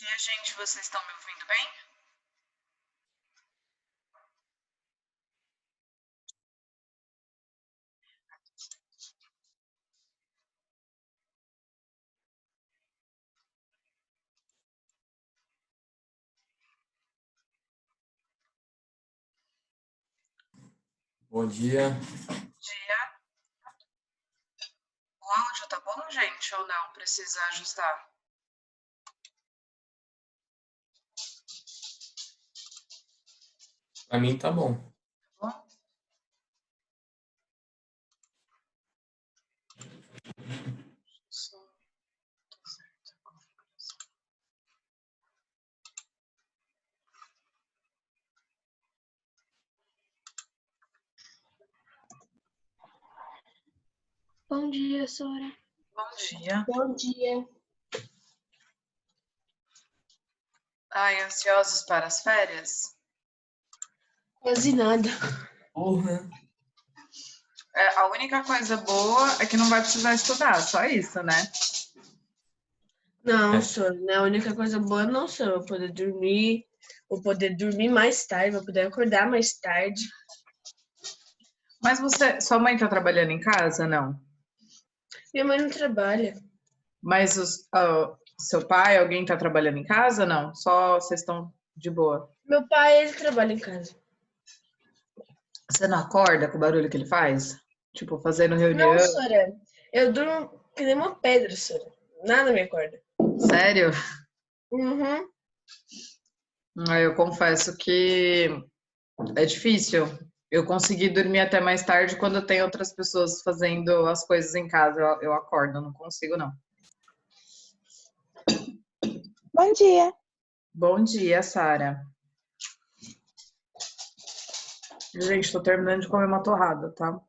dia, gente. Vocês estão me ouvindo bem? Bom dia. Dia. O áudio tá bom, gente, ou não? Precisa ajustar? Pra mim tá bom. Tá bom? Som tá certo. Configuração. Bom dia, Sora. Bom dia. Bom dia. Ai, ansiosos para as férias? Quase nada. Porra. A única coisa boa é que não vai precisar estudar, só isso, né? Não, Sora, né? A única coisa boa não sou eu vou poder dormir mais tarde, vou poder acordar mais tarde. Mas sua mãe tá trabalhando em casa, não? Minha mãe não trabalha. Mas seu pai, alguém tá trabalhando em casa, não? Só vocês estão de boa? Meu pai, ele trabalha em casa. Você não acorda com o barulho que ele faz? Tipo, fazendo Não, reunião? Sora, eu durmo que nem uma pedra, Sora. Nada me acorda. Sério? Uhum. Eu confesso que é difícil. Eu consegui dormir até mais tarde quando tem outras pessoas fazendo as coisas em casa. Eu acordo, eu não consigo, não. Bom dia. Bom dia, Sara. Gente, tô terminando de comer uma torrada, tá?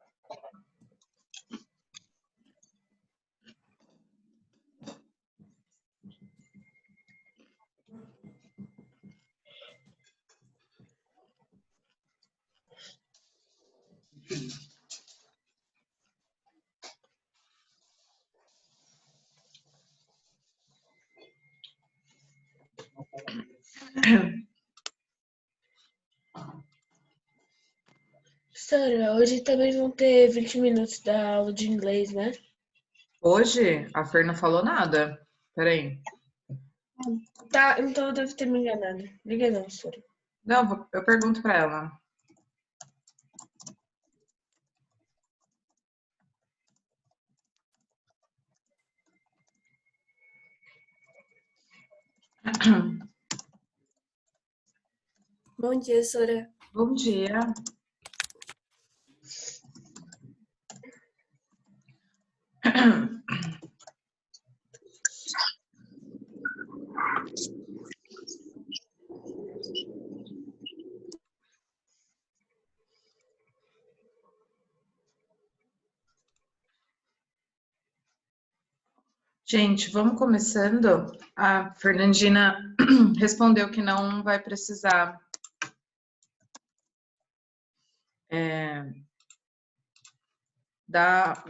Sora, hoje também vão ter 20 minutos da aula de inglês, né? Hoje, a Fer não falou nada. Peraí. Tá, então eu devo ter me enganado. Liga não, Sora. Não, eu pergunto pra ela. Bom dia, Sora. Bom dia. Gente, vamos começando. A Fernandina respondeu que não vai precisar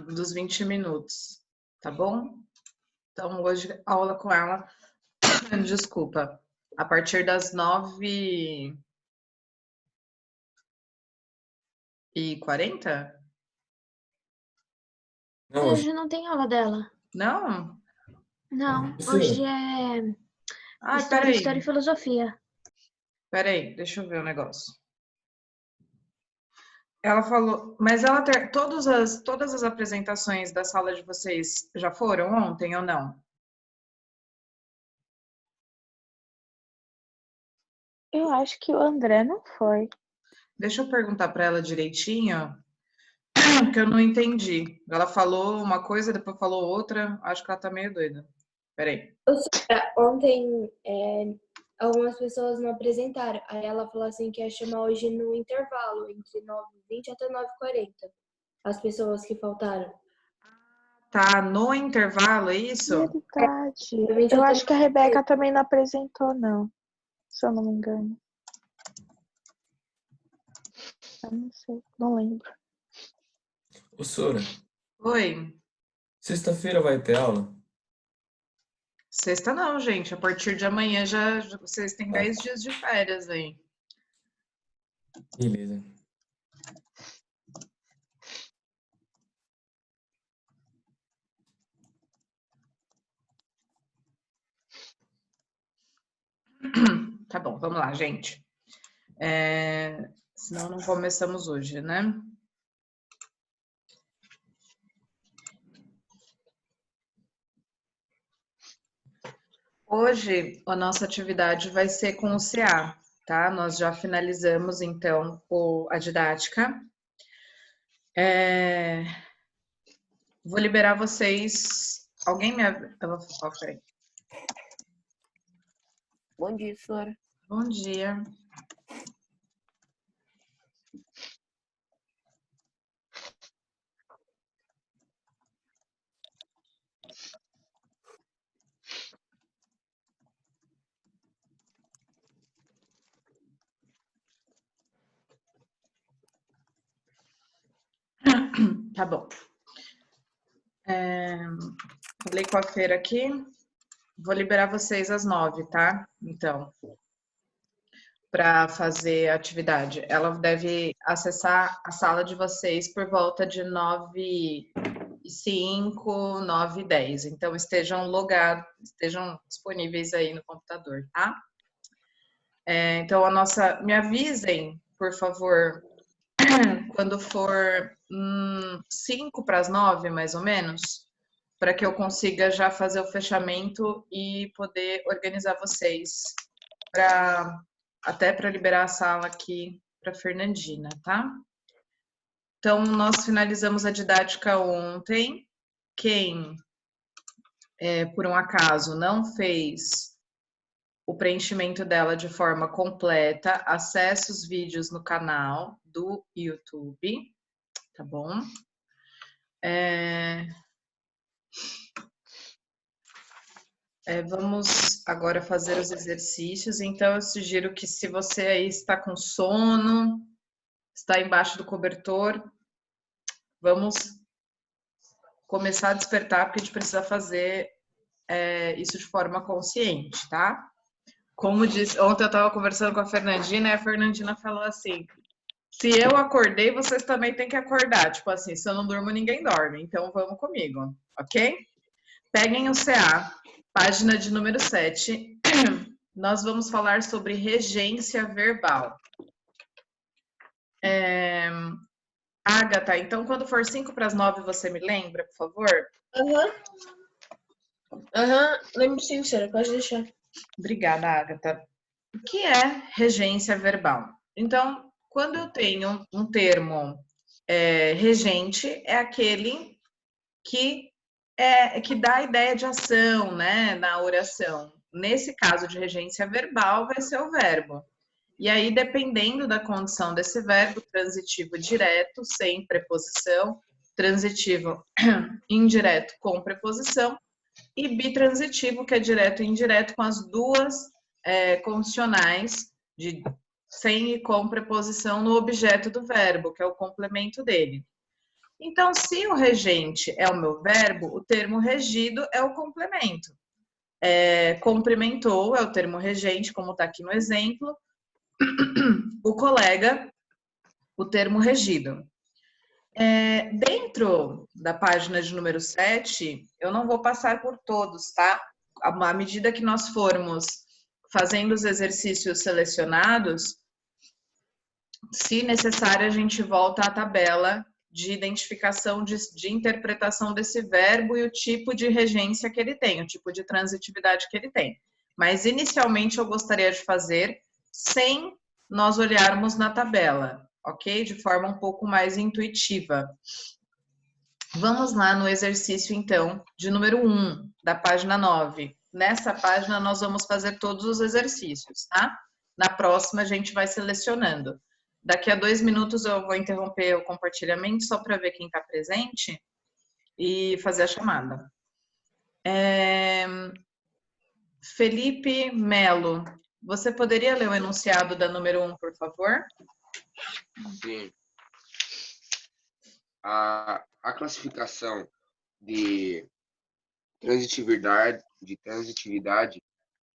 dos 20 minutos, tá bom? Então, hoje, aula com ela, desculpa, a partir das 9h40? Não, hoje. Hoje não tem aula dela. Não? Não, Professora, hoje é Ah, História e Filosofia. peraí, deixa eu ver o negócio. Ela falou, mas todas as apresentações da sala de vocês já foram ontem ou não? Eu acho que o André não foi. Deixa eu perguntar para ela direitinho, porque eu não entendi. Ela falou uma coisa, depois falou outra. Acho que ela tá meio doida. Peraí. Ontem, algumas pessoas não apresentaram. Aí ela falou assim que ia chamar hoje no intervalo, entre 9h20 até 9h40. As pessoas que faltaram. Tá no intervalo, é isso? Verdade. 9h20 Eu até acho que a Rebeca também não apresentou, não. Se eu não me engano. Eu não sei, não lembro. Professora, Oi. sexta-feira vai ter aula? Sexta não, gente. A partir de amanhã vocês têm 10 dias de férias aí. Beleza. Tá bom, vamos lá, gente. Senão não começamos hoje, né? Hoje a nossa atividade vai ser com o CA, tá? Nós já finalizamos então a didática. Vou liberar vocês. Alguém me. Peraí. Bom dia, senhora. Bom dia. Tá bom. Falei com a Feira aqui. Vou liberar vocês às 9, tá? Então, para fazer a atividade. Ela deve acessar a sala de vocês por volta de 9h05, 9h10. Então, estejam logados, estejam disponíveis aí no computador, tá? Então, me avisem, por favor, quando for 5 para as 9, mais ou menos, para que eu consiga já fazer o fechamento e poder organizar vocês até para liberar a sala aqui para Fernandina, tá? Então, nós finalizamos a didática ontem. Quem, por um acaso, não fez o preenchimento dela de forma completa, acesse os vídeos no canal do YouTube, tá bom? Vamos agora fazer os exercícios. Então, eu sugiro que, se você aí está com sono, está embaixo do cobertor, vamos começar a despertar, porque a gente precisa fazer isso de forma consciente, tá? Como disse, ontem eu estava conversando com a Fernandina, e a Fernandina falou assim: se eu acordei, vocês também têm que acordar. Tipo assim, se eu não durmo, ninguém dorme. Então, vamos comigo, ok? Peguem o CA, página de número 7. Nós vamos falar sobre regência verbal. Agatha, então, quando for 5 para as 9, você me lembra, por favor? Lembro sim, senhora, pode deixar. Obrigada, Agatha. O que é regência verbal? Então, quando eu tenho um termo regente, é aquele que dá a ideia de ação, né, na oração. Nesse caso de regência verbal, vai ser o verbo. E aí, dependendo da condição desse verbo, transitivo direto, sem preposição, transitivo indireto com preposição, e bitransitivo, que é direto e indireto, com as duas condicionais de sem e com preposição no objeto do verbo, que é o complemento dele. Então, se o regente é o meu verbo, o termo regido é o complemento. Cumprimentou é o termo regente, como está aqui no exemplo. O colega, o termo regido. Dentro da página de número 7, eu não vou passar por todos, tá? À medida que nós formos fazendo os exercícios selecionados, se necessário, a gente volta à tabela de identificação de interpretação desse verbo e o tipo de regência que ele tem, o tipo de transitividade que ele tem. Mas, inicialmente, eu gostaria de fazer sem nós olharmos na tabela, ok? De forma um pouco mais intuitiva. Vamos lá no exercício, então, de número 1, da página 9. Nessa página, nós vamos fazer todos os exercícios, tá? Na próxima, a gente vai selecionando. Daqui a 2 minutos, eu vou interromper o compartilhamento, só para ver quem está presente e fazer a chamada. Felipe Melo, você poderia ler o enunciado da número 1, por favor? Sim. A classificação de transitividade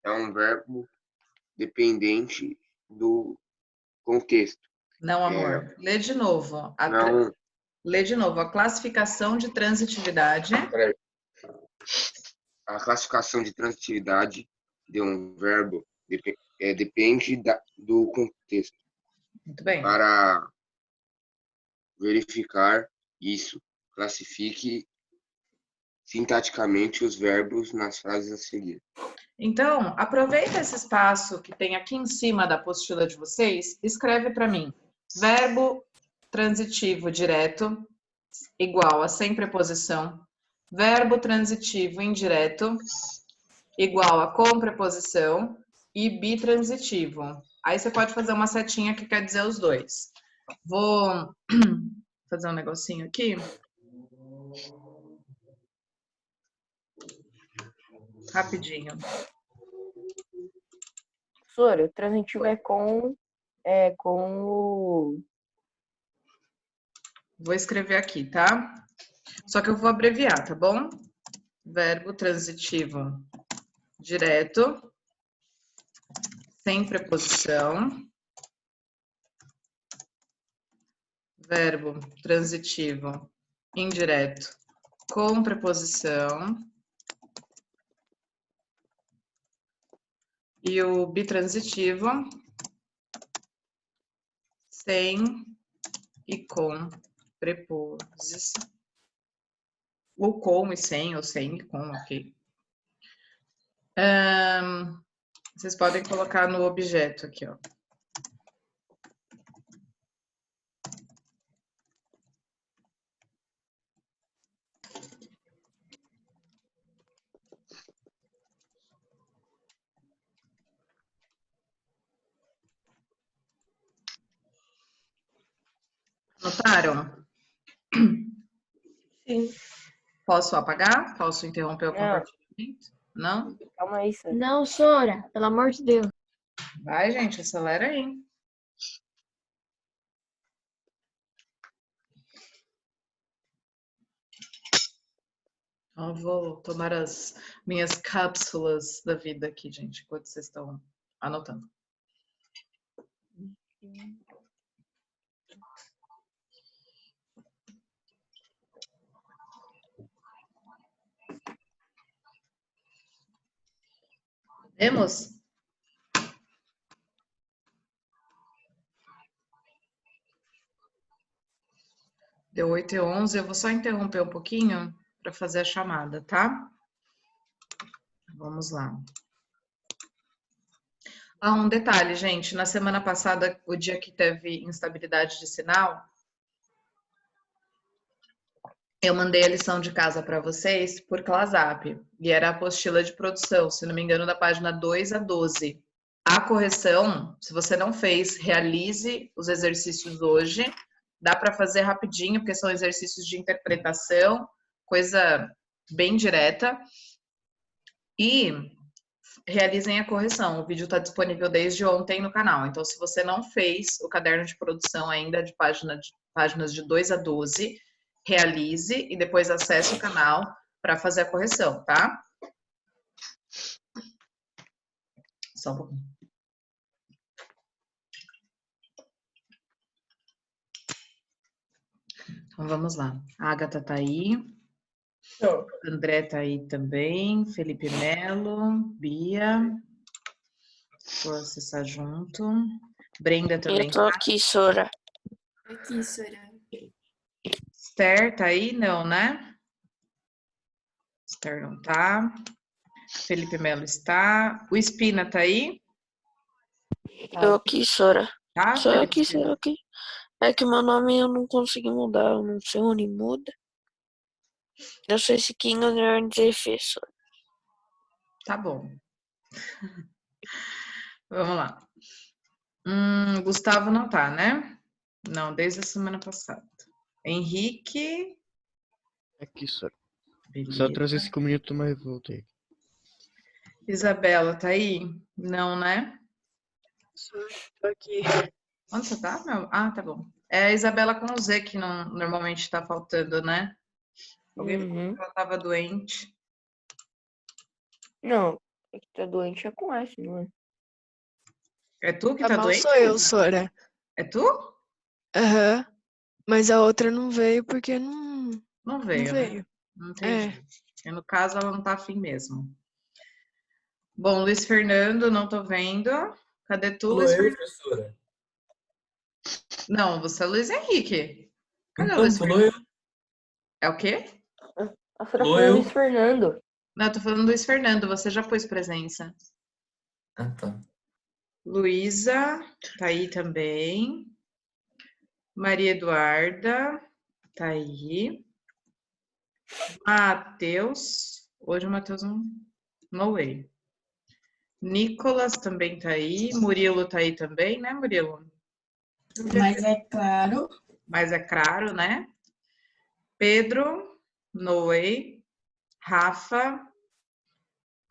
é um verbo dependente do contexto. Não, amor. Lê de novo. Não, Lê de novo. A classificação de transitividade. peraí. A classificação de transitividade de um verbo depende do contexto. Muito bem. Para verificar isso, classifique sintaticamente os verbos nas frases a seguir. Então, aproveita esse espaço que tem aqui em cima da apostila de vocês, escreve para mim. Verbo transitivo direto igual a sem preposição. Verbo transitivo indireto igual a com preposição e bitransitivo. Aí você pode fazer uma setinha que quer dizer os dois. Vou fazer um negocinho aqui. Rapidinho. Professora, o transitivo é com o... Vou escrever aqui, tá? Só que eu vou abreviar, tá bom? Verbo transitivo direto, sem preposição. Verbo transitivo indireto, com preposição. E o bitransitivo, sem e com preposição. Ou com e sem, ou sem e com, ok. Vocês podem colocar no objeto aqui, ó. Notaram? Sim. Posso apagar? Posso interromper o compartilhamento? Não? Calma aí, Sora. Não, Sora, pelo amor de Deus. Vai, gente, acelera aí. Eu vou tomar as minhas cápsulas da vida aqui, gente, enquanto vocês estão anotando. Temos? Deu 8h11, eu vou só interromper um pouquinho para fazer a chamada, tá? Vamos lá. Ah, um detalhe, gente. Na semana passada, o dia que teve instabilidade de sinal, eu mandei a lição de casa para vocês por ClaSap. E era a apostila de produção, se não me engano, da página 2 a 12. A correção, se você não fez, realize os exercícios hoje. Dá para fazer rapidinho, porque são exercícios de interpretação, coisa bem direta. E realizem a correção. O vídeo está disponível desde ontem no canal. Então, se você não fez o caderno de produção ainda de páginas de 2 a 12, realize e depois acesse o canal para fazer a correção, tá? Só um pouquinho. Então, vamos lá. A Agatha tá aí. André tá aí também. Felipe Melo. Bia. Vou acessar junto. Brenda também. Eu tô aqui, Sora. Aqui, Sora. Esther tá aí? Não, né? Esther não tá. Felipe Melo está. O Espina tá aí? Eu aqui, Sora. Tá? Sou Felipe aqui, sou Melo. aqui. É que meu nome eu não consegui mudar, eu não sei onde muda. Eu sou esse King Underline ZF, Sora. Tá bom. Vamos lá. Gustavo não tá, né? Não, desde a semana passada. Henrique. Aqui, Sora. Beleza. Só atrasei 5 minutos, mas voltei. Isabela tá aí? Não, né? Tô aqui. Onde você tá, meu? Ah, tá bom. É a Isabela com o Z que não, normalmente tá faltando, né? Alguém falou que ela tava doente. Não, é que tá doente é com S, não é? É tu que Tá tá mal doente? sou eu, Sora. É tu? Aham. Mas a outra não veio porque não Não veio, né? veio. Não É. entendi. Porque no caso ela não tá afim mesmo. Bom, Luiz Fernando, não tô vendo. Cadê tu, Sou Luiz eu, Fernando? professora. Não, você é Luiz Henrique. Cadê o Então, Luiz falou eu. Fernando? É o quê? A senhora Sou falou eu. Luiz Fernando. Não, eu tô falando Luiz Fernando, você já pôs presença. Ah, tá. Luísa, tá aí também. Maria Eduarda, tá aí. Matheus, hoje o Matheus não, no way. Nicolas também tá aí. Murilo tá aí também, né, Murilo? Mas é claro. Mas é claro, né? Pedro, no way. Rafa,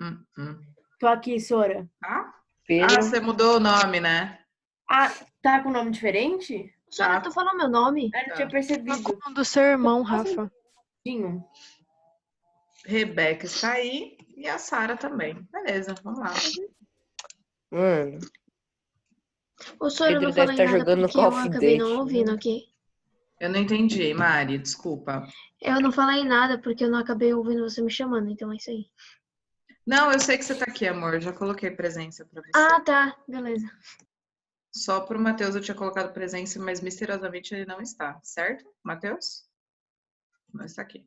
hum. Tô aqui, Sora. Ah, Pedro. você mudou o nome, né? Ah, tá com nome diferente? Sora, Tá. tu falou meu nome? Eu não Tá. tinha percebido. Do seu irmão, Rafa. Dinho. Rebeca está aí e a Sara também. Beleza, vamos lá. Mano, Ô, Sora, eu Pedro não deve falei estar nada jogando porque Call eu of acabei Duty. não ouvindo aqui. Eu não entendi, Mari, desculpa. Eu não falei nada porque eu não acabei ouvindo você me chamando, então é isso aí. Não, eu sei que você tá aqui, amor. Já coloquei presença pra você. Ah, tá. Beleza. Só pro Matheus eu tinha colocado presença, mas misteriosamente ele não está, certo? Matheus? Não está aqui.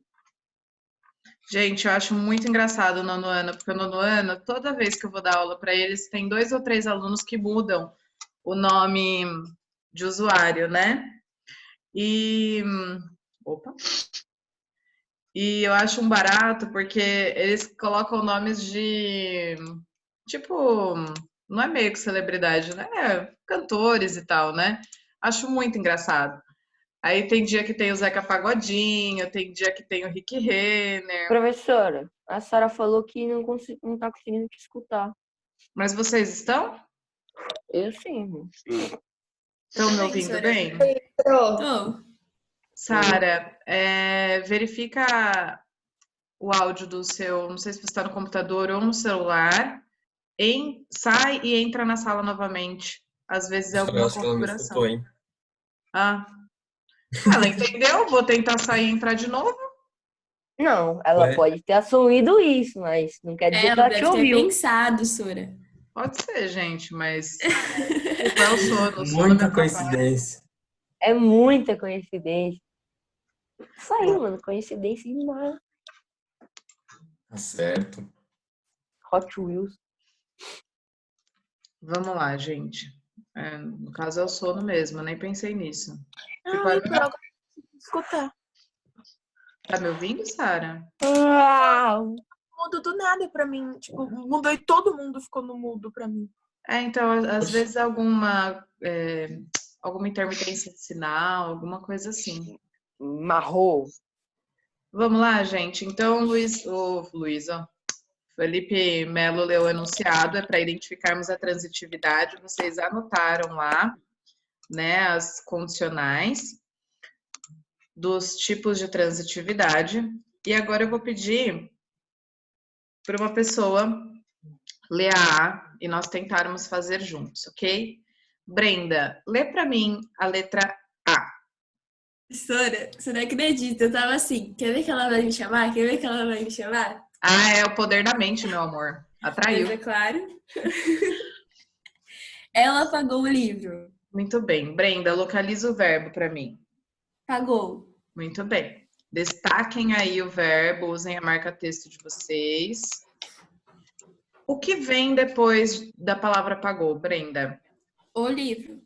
Gente, eu acho muito engraçado o nono ano, porque o nono ano, toda vez que eu vou dar aula para eles, tem 2 ou 3 alunos que mudam o nome de usuário, né? E. Opa! E eu acho um barato porque eles colocam nomes de. Tipo, não é meio que celebridade, né? Cantores e tal, né? Acho muito engraçado. Aí tem dia que tem o Zeca Pagodinho, tem dia que tem o Rick Renner. Professora, a Sara falou que não tá conseguindo te escutar. Mas vocês estão? Eu sim, irmão. Estão me ouvindo bem? Tô. Sara, verifica o áudio do seu, não sei se você está no computador ou no celular, sai e entra na sala novamente. Às vezes é Eu alguma acho que ela me configuração. escutou, hein? Ah, ela entendeu? Vou tentar sair e entrar de novo. Não, ela Ué? pode ter assumido isso, mas não quer dizer que Ela ela te deve ter ouviu. pensado, Sora. Pode ser, gente, mas desculpa, é o sono me Muita atrapalha. coincidência. É muita coincidência. Saiu, mano. Coincidência demais. Tá certo. Hot Wheels. Vamos lá, gente. No caso é o sono mesmo, eu nem pensei nisso. Não, e por agora eu consigo escutar. Tá me ouvindo, Sara? Mudou do nada pra mim. Tipo, mudou e todo mundo ficou no mudo pra mim. Então, às vezes alguma intermitência de sinal, alguma coisa assim. Marrou. Vamos lá, gente. Então, Luiz, ó. Felipe Melo leu o enunciado, é para identificarmos a transitividade. Vocês anotaram lá, né, as condicionais dos tipos de transitividade. E agora eu vou pedir para uma pessoa ler a A e nós tentarmos fazer juntos, ok? Brenda, lê para mim a letra A. Sora, você não acredita. Eu tava assim, quer ver que ela vai me chamar? Quer ver que ela vai me chamar? Ah, é o poder da mente, meu amor. Atraiu. Mas é claro. Ela pagou o livro. Muito bem. Brenda, localiza o verbo para mim. Pagou. Muito bem. Destaquem aí o verbo, usem a marca-texto de vocês. O que vem depois da palavra pagou, Brenda? O livro.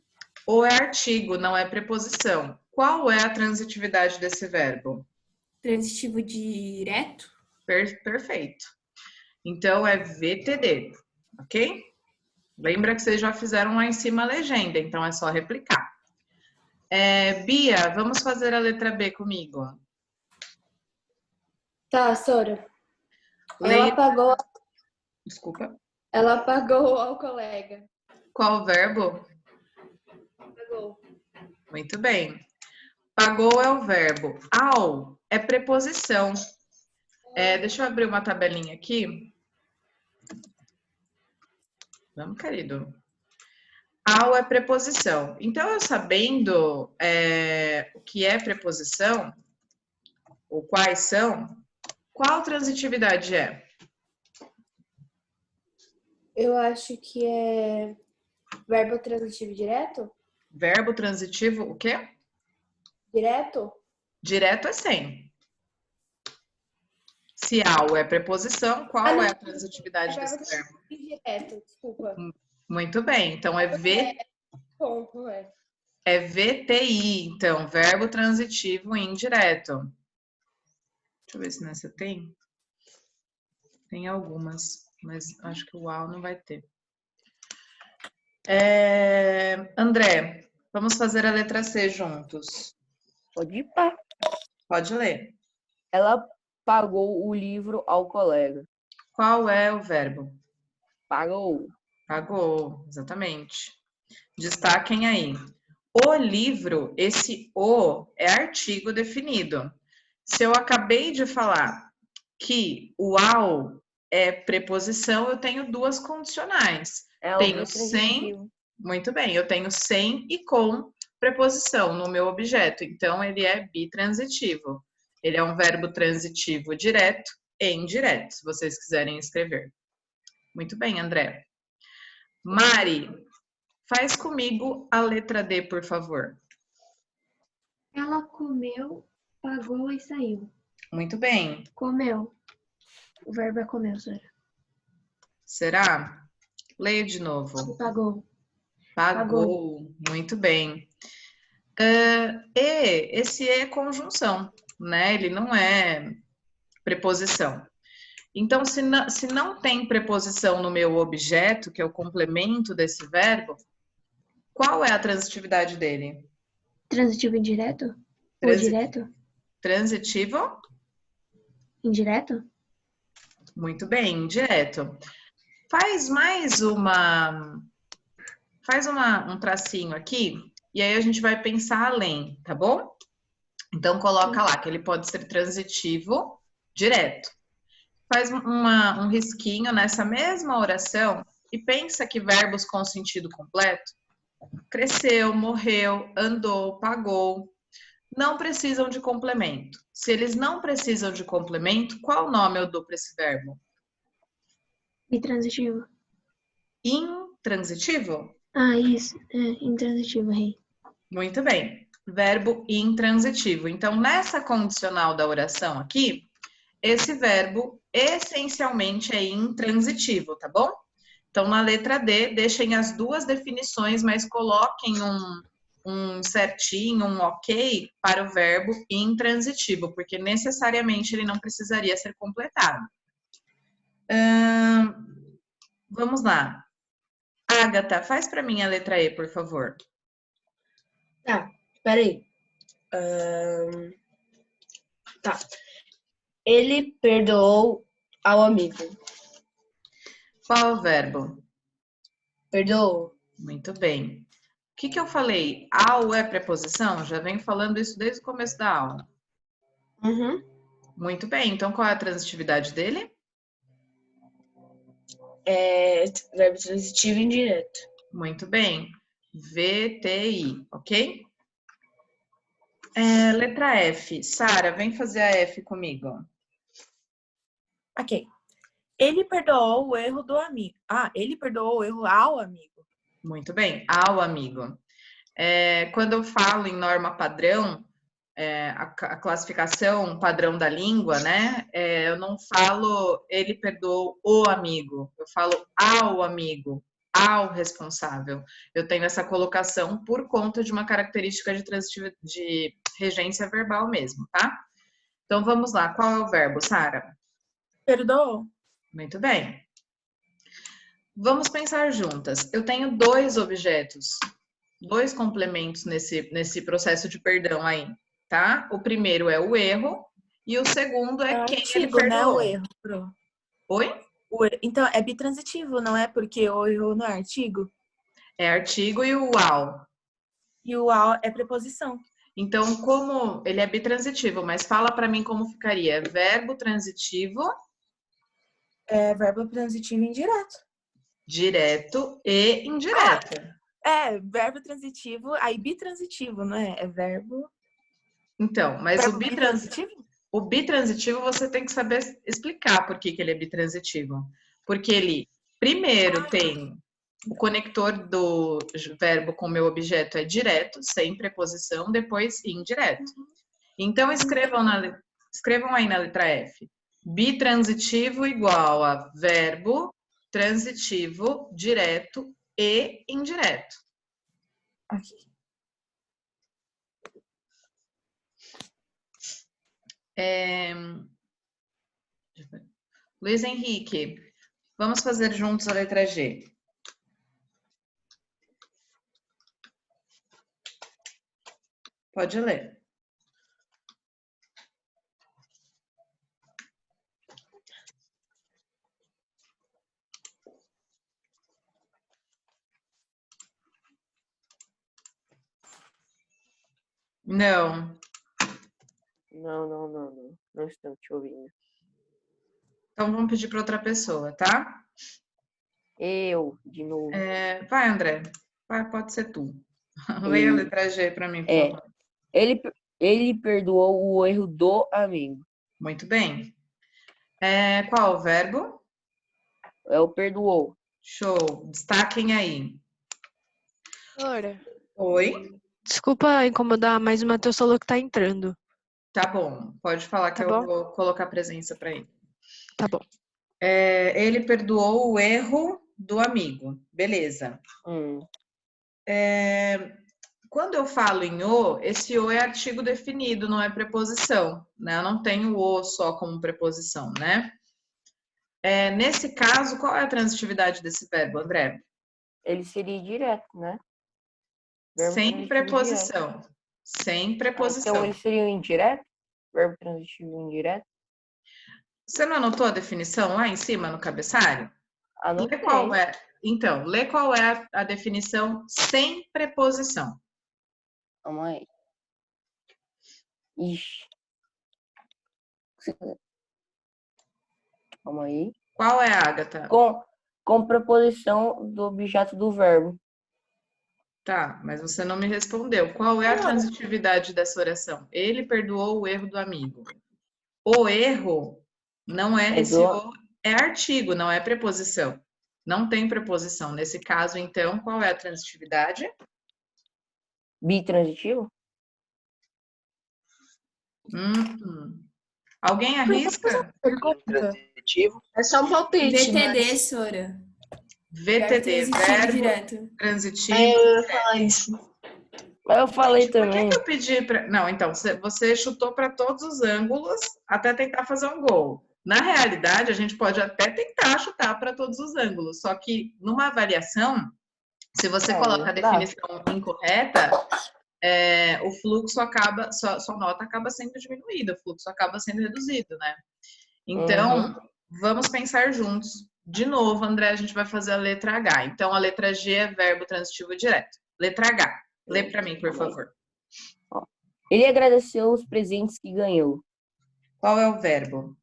O é artigo, não é preposição. Qual é a transitividade desse verbo? Transitivo direto. Perfeito. Então é VTD, ok? Lembra que vocês já fizeram lá em cima a legenda, então é só replicar. Bia, vamos fazer a letra B comigo. Tá, Sora. Leia. Ela Desculpa. pagou ao colega. Qual o verbo? Pagou. Muito bem. Pagou é o verbo. Ao é preposição. Deixa eu abrir uma tabelinha aqui. Vamos, querido. Ao é preposição. Então, eu sabendo o que é preposição, ou quais são, qual transitividade é? Eu acho que é verbo transitivo direto? Verbo transitivo, o quê? Direto? Direto é sem. Se ao é preposição, qual não. é a transitividade É verbo desse verbo? transitivo direto, desculpa. Muito bem, então é Ponto, não é? é VTI, então, verbo transitivo indireto. Deixa eu ver se nessa tem. Tem algumas, mas acho que o ao não vai ter. André, vamos fazer a letra C juntos. Pode ir, pá. Pode ler. Ela pagou o livro ao colega. Qual é o verbo? Pagou. Pagou, exatamente. Destaquem aí. O livro, esse o é artigo definido. Se eu acabei de falar que o ao é preposição, eu tenho duas condicionais. É o Tenho sem, transitivo. muito bem, eu tenho sem e com preposição no meu objeto. Então, ele é bitransitivo. Ele é um verbo transitivo direto e indireto, se vocês quiserem escrever. Muito bem, André. Mari, faz comigo a letra D, por favor. Ela comeu, pagou e saiu. Muito bem. Comeu. O verbo é comeu, Sara. Será? Leia de novo. Pagou. Pagou. Muito bem. Esse é conjunção, né? Ele não é preposição. Então, se não tem preposição no meu objeto, que é o complemento desse verbo, qual é a transitividade dele? Transitivo indireto? Ou direto? Transitivo? Indireto? Muito bem, indireto. Faz um tracinho aqui, e aí a gente vai pensar além, tá bom? Então, coloca lá que ele pode ser transitivo direto. Faz um risquinho nessa mesma oração e pensa que verbos com sentido completo, cresceu, morreu, andou, pagou, não precisam de complemento. Se eles não precisam de complemento, qual nome eu dou para esse verbo? Intransitivo. Intransitivo? Ah, isso. É, intransitivo, rei. Muito bem. Verbo intransitivo. Então, nessa condicional da oração aqui, esse verbo essencialmente é intransitivo, tá bom? Então, na letra D, deixem as duas definições, mas coloquem um certinho, um ok para o verbo intransitivo, porque necessariamente ele não precisaria ser completado. Vamos lá. Agatha, faz para mim a letra E, por favor. Tá, peraí. Tá. Ele perdoou ao amigo. Qual é o verbo? Perdoou. Muito bem. O que eu falei? Ao é preposição? Já venho falando isso desde o começo da aula. Uhum. Muito bem. Então, qual é a transitividade dele? É verbo transitivo indireto. Muito bem. VTI, ok? Letra F. Sara, vem fazer a F comigo. Ok. Ele perdoou o erro do amigo. Ah, ele perdoou o erro ao amigo. Muito bem, ao amigo. Quando eu falo em norma padrão, a classificação padrão da língua, né? Eu não falo ele perdoou o amigo, eu falo ao amigo, ao responsável. Eu tenho essa colocação por conta de uma característica de regência verbal mesmo, tá? Então vamos lá, qual é o verbo, Sara? Perdoou. Muito bem. Vamos pensar juntas. Eu tenho dois objetos, dois complementos nesse processo de perdão aí, tá? O primeiro é o erro e o segundo é quem ele perdoou. Né, o erro, Pro. Oi? Então, é bitransitivo, não é? Porque o erro não é artigo? É artigo e o ao. E o ao é preposição. Então, como ele é bitransitivo, mas fala para mim como ficaria. Verbo transitivo. Verbo transitivo indireto. direto e indireto. É, verbo transitivo, aí bitransitivo, não é? É verbo. Então, mas Verbo bitransitivo? o bitransitivo você tem que saber explicar por que que ele é bitransitivo. Porque ele, primeiro, tem o conector do verbo com o meu objeto é direto, sem preposição, depois indireto. Então, escrevam aí na letra F. Bitransitivo igual a verbo transitivo, direto e indireto. Aqui. Luiz Henrique, vamos fazer juntos a letra G. Pode ler. Não. Não estou te ouvindo. Então vamos pedir para outra pessoa, tá? Eu, de novo. Vai, André. Vai, pode ser tu. Leia a letra G para mim, por favor. Ele perdoou o erro do amigo. Muito bem. Qual o verbo? É o perdoou. Show. Destaquem aí. Ora, Oi? desculpa incomodar, mas o Matheus falou que tá entrando. Tá bom. Pode falar que Tá eu bom? vou colocar presença para ele. Tá bom. Ele perdoou o erro do amigo. Beleza. Quando eu falo em o, esse o é artigo definido, não é preposição, né? Eu não tenho o só como preposição, né? Nesse caso, qual é a transitividade desse verbo, André? Ele seria direto, né? Sem preposição. Sem preposição. Então ele seria indireto? Verbo transitivo indireto? Você não anotou a definição lá em cima no cabeçalho? Anotei. Então, lê qual é a definição sem preposição. Calma aí. Ixi. Calma aí. Qual é, Agatha? Com preposição do objeto do verbo. Tá, mas você não me respondeu. Qual é a transitividade dessa oração? Ele perdoou o erro do amigo. O erro não é esse o, é artigo, não é preposição. Não tem preposição. Nesse caso, então, qual é a transitividade? Bitransitivo? Alguém arrisca? Transitivo. É só um palpite. VTD, Sora. VTD, verbo direto. transitivo. Eu ia falar isso. Mas eu falei também. Por que eu pedi para... Não, então, você chutou para todos os ângulos até tentar fazer um gol. Na realidade, a gente pode até tentar chutar para todos os ângulos, só que numa avaliação, se você coloca a definição incorreta, o fluxo acaba, sua nota acaba sendo diminuída, o fluxo acaba sendo reduzido, né? Então, vamos pensar juntos. De novo, André, a gente vai fazer a letra H. Então, a letra G é verbo transitivo direto. Letra H. Lê para mim, por favor. Ele agradeceu os presentes que ganhou. Qual é o verbo?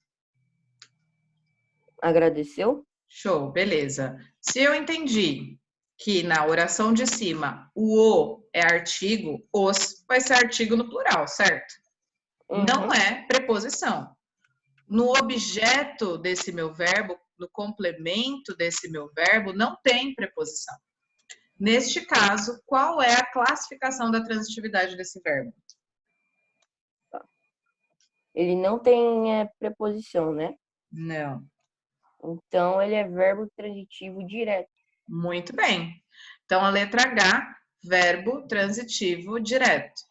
Agradeceu? Show, beleza. Se eu entendi que na oração de cima o é artigo, os vai ser artigo no plural, certo? Não é preposição. No objeto desse meu verbo, no complemento desse meu verbo, não tem preposição. Neste caso, qual é a classificação da transitividade desse verbo? Ele não tem preposição, né? Não. Então, ele é verbo transitivo direto. Muito bem. Então, a letra H, verbo transitivo direto.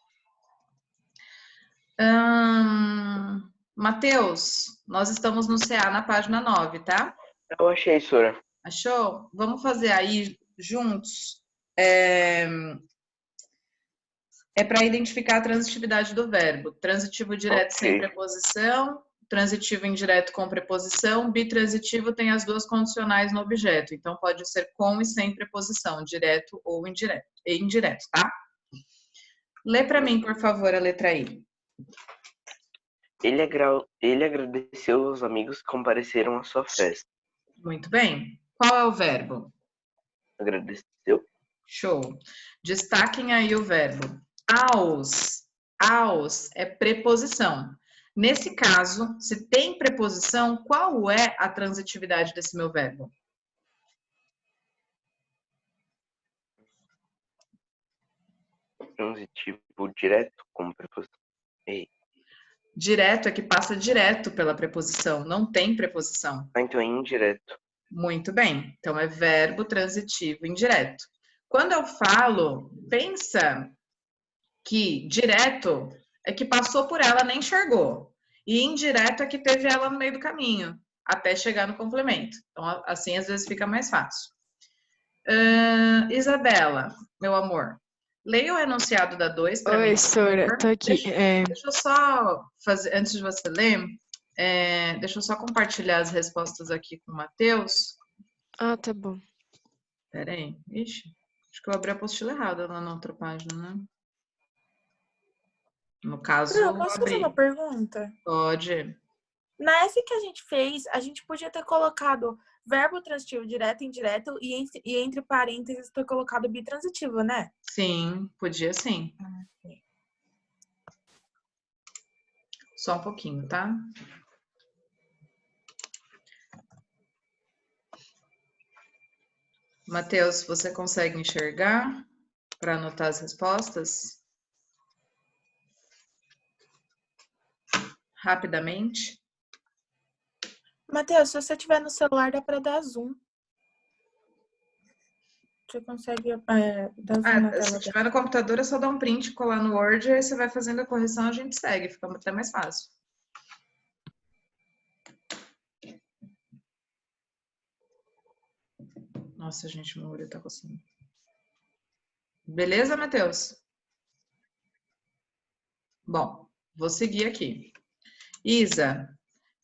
Matheus, nós estamos no CA na página 9, tá? Eu achei, Sora. Achou? Vamos fazer aí juntos. Para identificar a transitividade do verbo. Transitivo direto sem preposição, transitivo indireto com preposição, bitransitivo tem as duas condicionais no objeto. Então, pode ser com e sem preposição, direto ou indireto. E indireto, tá? Lê para mim, por favor, a letra I. Ele agradeceu aos amigos que compareceram à sua festa. Muito bem. Qual é o verbo? Agradeceu. Show. Destaquem aí o verbo. Aos. Aos é preposição. Nesse caso, se tem preposição, qual é a transitividade desse meu verbo? Transitivo direto como preposição. Ei. Direto é que passa direto pela preposição, não tem preposição. Ah, então é indireto. Muito bem. Então é verbo transitivo indireto. Quando eu falo, pensa que direto é que passou por ela, nem enxergou. E indireto é que teve ela no meio do caminho, até chegar no complemento. Então, assim, às vezes fica mais fácil. Isabela, meu amor, leia o enunciado da 2 para mim. Oi, Sora, tô aqui. Deixa eu só fazer, antes de você ler, deixa eu só compartilhar as respostas aqui com o Matheus. Ah, tá bom. Pera aí. Ixi, acho que eu abri a apostila errada lá na outra página, né? No caso, Não, posso fazer uma pergunta? Pode. Na S que a gente fez, a gente podia ter colocado verbo transitivo direto e indireto e entre parênteses ter colocado bitransitivo, né? Sim, podia sim. Só um pouquinho, tá? Matheus, você consegue enxergar para anotar as respostas? Rapidamente. Matheus, se você tiver no celular, dá para dar zoom. Você consegue dar zoom na tela? Se tiver no computador, é só dar um print, colar no Word, aí você vai fazendo a correção, a gente segue, fica até mais fácil. Nossa, gente, meu olho tá coçando. Beleza, Matheus? Bom, vou seguir aqui. Isa,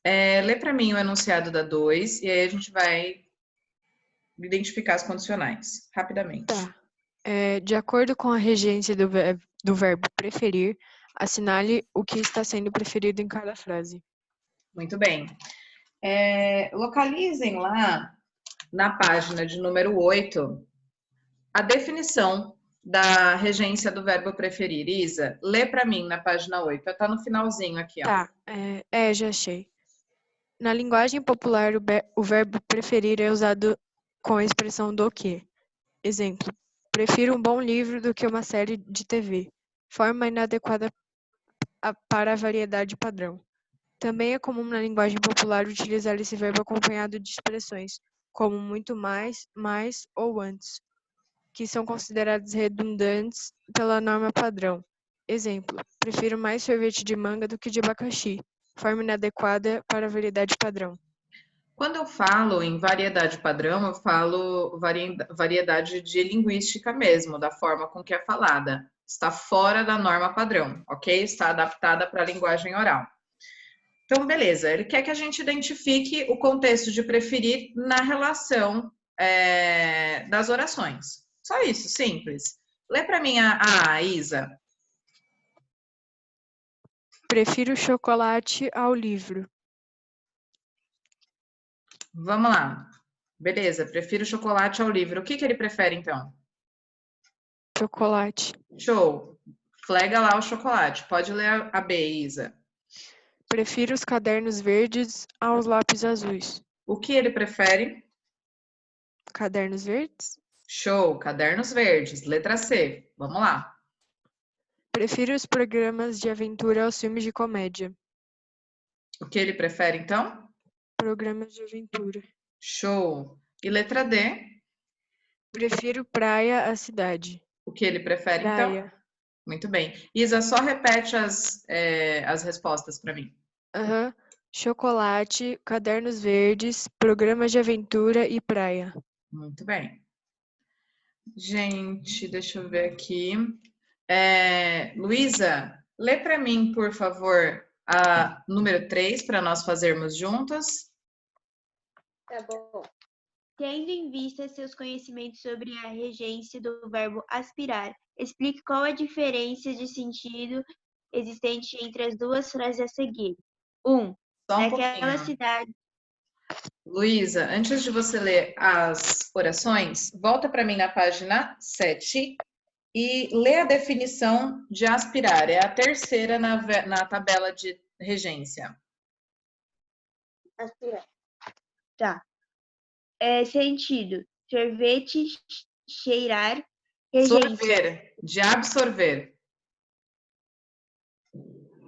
lê para mim o enunciado da 2 e aí a gente vai identificar as condicionais, rapidamente. Tá. De acordo com a regência do verbo preferir, assinale o que está sendo preferido em cada frase. Muito bem. Localizem lá na página de número 8 a definição da regência do verbo preferir. Isa, lê para mim na página 8. Tá no finalzinho aqui, ó. Tá, já achei. Na linguagem popular, o verbo preferir é usado com a expressão do que. Exemplo, prefiro um bom livro do que uma série de TV. Forma inadequada para a variedade padrão. Também é comum na linguagem popular utilizar esse verbo acompanhado de expressões, como muito mais, mais ou antes, que são consideradas redundantes pela norma padrão. Exemplo, prefiro mais sorvete de manga do que de abacaxi. Forma inadequada para a variedade padrão. Quando eu falo em variedade padrão, eu falo variedade de linguística mesmo, da forma com que é falada. Está fora da norma padrão, ok? Está adaptada para a linguagem oral. Então, beleza. Ele quer que a gente identifique o contexto de preferir na relação das orações. Só isso, simples. Lê para mim a Isa. Prefiro chocolate ao livro. Vamos lá. Beleza, prefiro chocolate ao livro. O que ele prefere, então? Chocolate. Show. Flega lá o chocolate. Pode ler a B, Isa. Prefiro os cadernos verdes aos lápis azuis. O que ele prefere? Cadernos verdes. Show, cadernos verdes. Letra C. Vamos lá. Prefiro os programas de aventura aos filmes de comédia. O que ele prefere, então? Programas de aventura. Show. E letra D? Prefiro praia à cidade. O que ele prefere, praia. Então? Muito bem. Isa, só repete as respostas para mim. Chocolate, cadernos verdes, programas de aventura e praia. Muito bem. Gente, deixa eu ver aqui. Luísa, lê para mim, por favor, a número 3 para nós fazermos juntas. Tá bom. Tendo em vista seus conhecimentos sobre a regência do verbo aspirar, explique qual a diferença de sentido existente entre as duas frases a seguir. 1. Só um Naquela pouquinho. cidade. Luísa, antes de você ler as orações, volta para mim na página 7 e lê a definição de aspirar. É a terceira na tabela de regência. Aspirar. Tá. Sentido. Sorvete, cheirar, regência. Sorver, de absorver.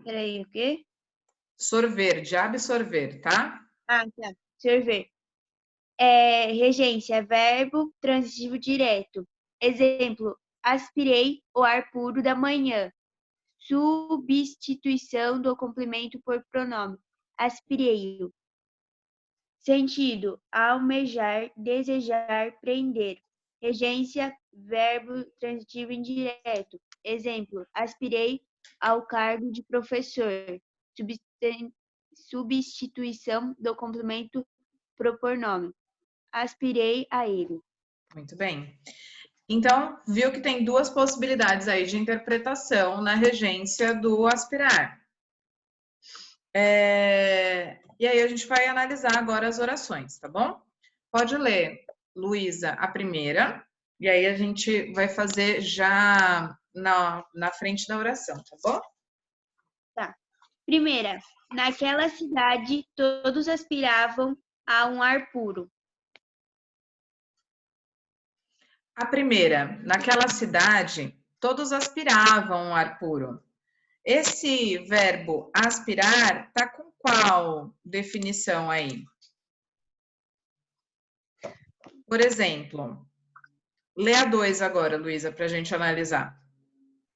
Peraí, o quê? Sorver, de absorver, tá? Ah, tá. Sorver. Regência, verbo transitivo direto. Exemplo, aspirei o ar puro da manhã. Substituição do complemento por pronome. Aspirei-o. Sentido, almejar, desejar, prender. Regência, verbo transitivo indireto. Exemplo, aspirei ao cargo de professor. Substituição do complemento pro pronome. Aspirei a ele. Muito bem. Então, viu que tem duas possibilidades aí de interpretação na regência do aspirar. E aí a gente vai analisar agora as orações, tá bom? Pode ler, Luísa, a primeira, e aí a gente vai fazer já na frente da oração, tá bom? Tá. Primeira, naquela cidade todos aspiravam a um ar puro. A primeira, naquela cidade todos aspiravam a um ar puro. Esse verbo aspirar tá com qual definição aí? Por exemplo, lê a 2 agora, Luísa, para a gente analisar.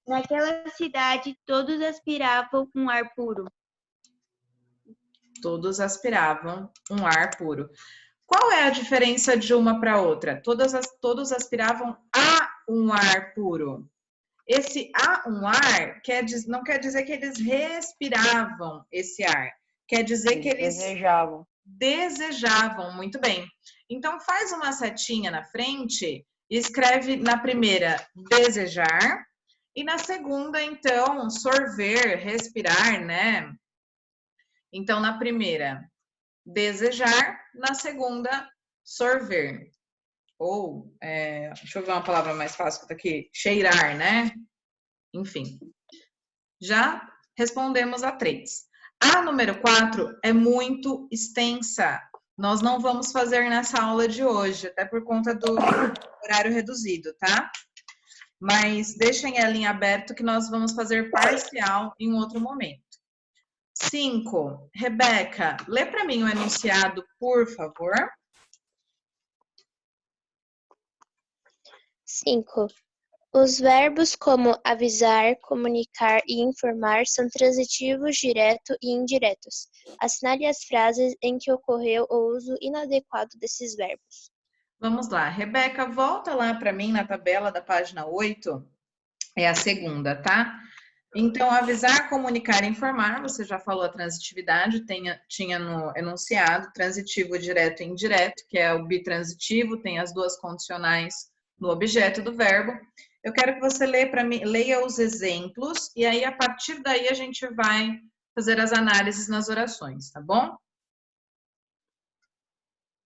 Naquela cidade, todos aspiravam um ar puro. Todos aspiravam um ar puro. Qual é a diferença de uma para outra? Todos aspiravam a um ar puro. Esse a um ar não quer dizer que eles respiravam esse ar. Quer dizer que eles desejavam. Muito bem. Então, faz uma setinha na frente e escreve na primeira, desejar. E na segunda, então, sorver, respirar, né? Então, na primeira, desejar. Na segunda, sorver. Ou, deixa eu ver uma palavra mais fácil que tá aqui, cheirar, né? Enfim. Já respondemos a 3. A número 4 é muito extensa. Nós não vamos fazer nessa aula de hoje, até por conta do horário reduzido, tá? Mas deixem ela em aberto que nós vamos fazer parcial em outro momento. 5. Rebeca, lê para mim o enunciado, por favor. 5. Os verbos como avisar, comunicar e informar são transitivos direto e indiretos. Assinale as frases em que ocorreu o uso inadequado desses verbos. Vamos lá. Rebeca, volta lá para mim na tabela da página 8. É a segunda, tá? Então, avisar, comunicar e informar, você já falou a transitividade, tinha no enunciado, transitivo direto e indireto, que é o bitransitivo, tem as duas condicionais no objeto do verbo. Eu quero que você leia os exemplos e aí, a partir daí, a gente vai fazer as análises nas orações, tá bom?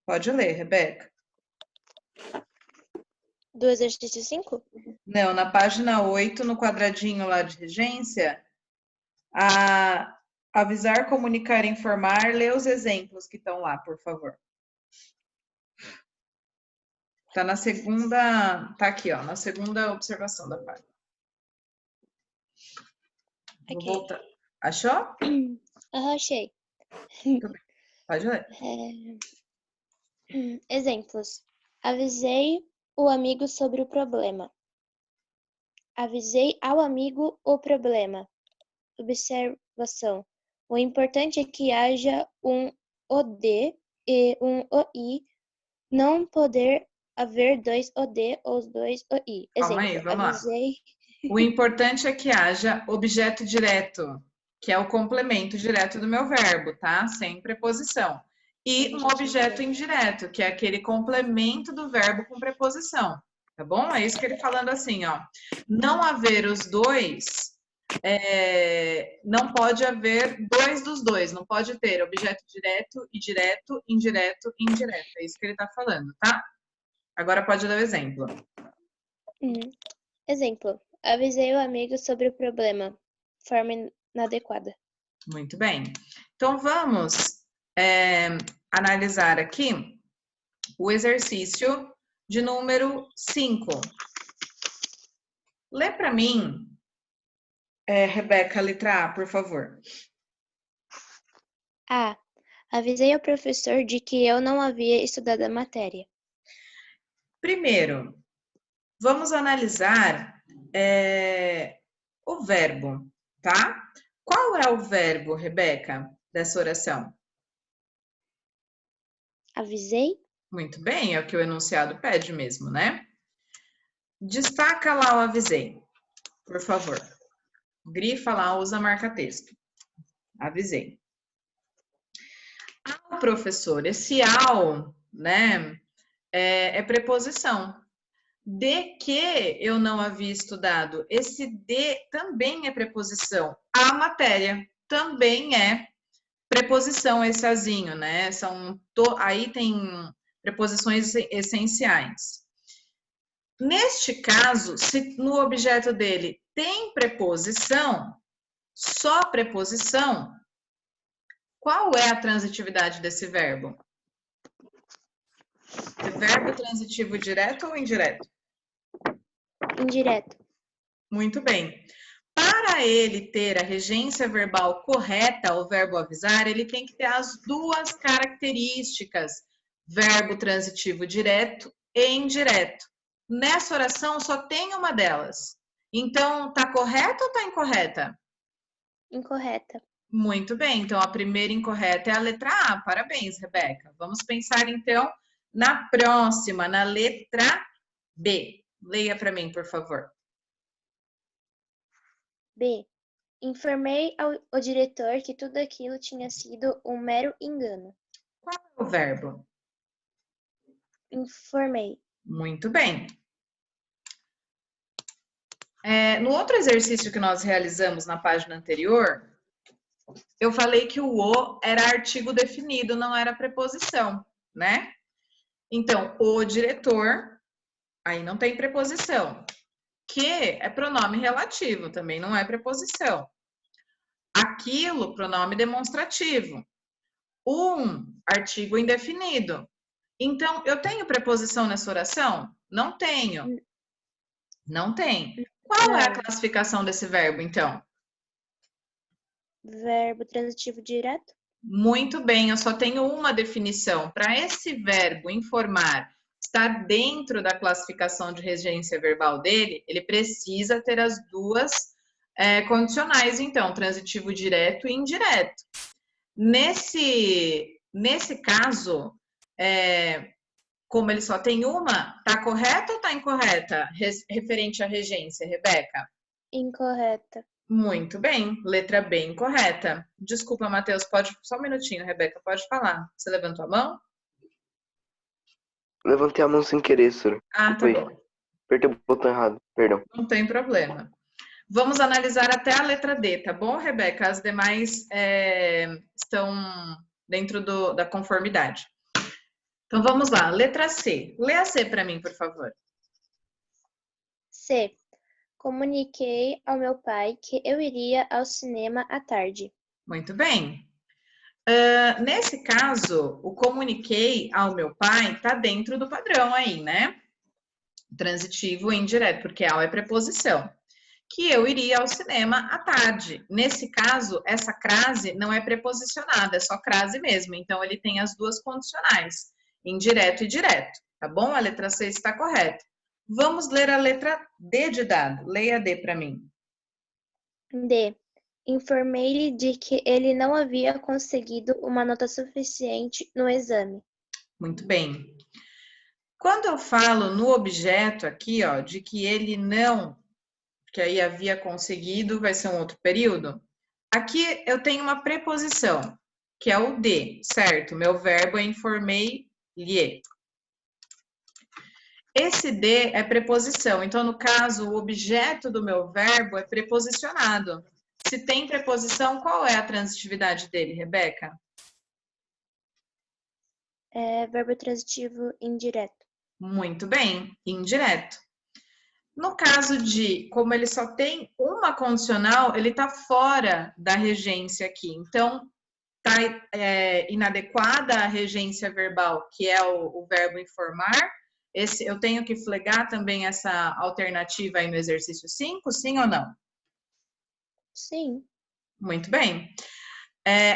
Pode ler, Rebeca. Do exercício 5? Não, na página 8, no quadradinho lá de regência, avisar, comunicar, informar, lê os exemplos que estão lá, por favor. Tá na segunda, tá aqui, ó, na segunda observação da página. Vou voltar. Achou? Achei. Pode ler. Exemplos. Avisei o amigo sobre o problema. Avisei ao amigo o problema. Observação. O importante é que haja um OD e um OI, não poder haver dois OD ou dois OI. Exemplo, calma aí, vamos avisei... lá. O importante é que haja objeto direto, que é o complemento direto do meu verbo, tá? Sem preposição. E um objeto indireto, que é aquele complemento do verbo com preposição, tá bom? É isso que ele falando assim, ó. Não haver os dois não pode haver dois dos dois, não pode ter objeto direto e direto, indireto e indireto. É isso que ele está falando, tá? Agora pode dar o exemplo. Exemplo. Avisei o amigo sobre o problema. Forma inadequada. Muito bem. Então, vamos analisar aqui o exercício de número 5. Lê para mim, Rebeca, letra A, por favor. A. Avisei ao professor de que eu não havia estudado a matéria. Primeiro, vamos analisar o verbo, tá? Qual é o verbo, Rebeca, dessa oração? Avisei. Muito bem, é o que o enunciado pede mesmo, né? Destaca lá o avisei, por favor. Grifa lá, usa marca-texto. Avisei. Ao professor, esse ao, né, é preposição. De que eu não havia estudado. Esse de também é preposição. A matéria também é preposição, esse azinho, né? Aí tem preposições essenciais. Neste caso, se no objeto dele tem preposição, só preposição, qual é a transitividade desse verbo? É verbo transitivo direto ou indireto? Indireto. Muito bem. Para ele ter a regência verbal correta, o verbo avisar, ele tem que ter as duas características, verbo transitivo direto e indireto. Nessa oração só tem uma delas. Então, tá correta ou tá incorreta? Incorreta. Muito bem, então a primeira incorreta é a letra A. Parabéns, Rebeca. Vamos pensar então na próxima, na letra B. Leia para mim, por favor. B. Informei ao diretor que tudo aquilo tinha sido um mero engano. Qual é o verbo? Informei. Muito bem. No outro exercício que nós realizamos na página anterior, eu falei que o era artigo definido, não era preposição, né? Então, o diretor, aí não tem preposição. Que é pronome relativo, também não é preposição. Aquilo, pronome demonstrativo. Artigo indefinido. Então, eu tenho preposição nessa oração? Não tenho. Não tem. Qual é a classificação desse verbo, então? Verbo transitivo direto. Muito bem, eu só tenho uma definição. Para esse verbo informar estar dentro da classificação de regência verbal dele, ele precisa ter as duas condicionais, então, transitivo direto e indireto. Nesse caso, como ele só tem uma, tá correta ou tá incorreta referente à regência, Rebeca? Incorreta. Muito bem, letra B incorreta. Desculpa, Matheus, só um minutinho, Rebeca, pode falar. Você levantou a mão? Levantei a mão sem querer, senhor. Ah, tá bom. Apertei o botão errado, perdão. Não tem problema. Vamos analisar até a letra D, tá bom, Rebeca? As demais estão dentro da conformidade. Então, vamos lá. Letra C. Lê a C para mim, por favor. C. Comuniquei ao meu pai que eu iria ao cinema à tarde. Muito bem. Nesse caso, o comuniquei ao meu pai está dentro do padrão aí, né? Transitivo e indireto, porque ao é preposição. Que eu iria ao cinema à tarde. Nesse caso, essa crase não é preposicionada, é só crase mesmo. Então, ele tem as duas condicionais, indireto e direto, tá bom? A letra C está correta. Vamos ler a letra D de dado. Leia D para mim. D. Informei-lhe de que ele não havia conseguido uma nota suficiente no exame. Muito bem. Quando eu falo no objeto aqui, ó, de que ele não, que aí havia conseguido, vai ser um outro período. Aqui eu tenho uma preposição, que é o de, certo? Meu verbo é informei-lhe. Esse de é preposição. Então, no caso, o objeto do meu verbo é preposicionado. Se tem preposição, qual é a transitividade dele, Rebeca? É verbo transitivo indireto. Muito bem, indireto. No caso de, como ele só tem uma condicional, ele está fora da regência aqui. Então, está inadequada a regência verbal, que é o verbo informar. Eu tenho que flegar também essa alternativa aí no exercício 5, sim ou não? Sim. Muito bem.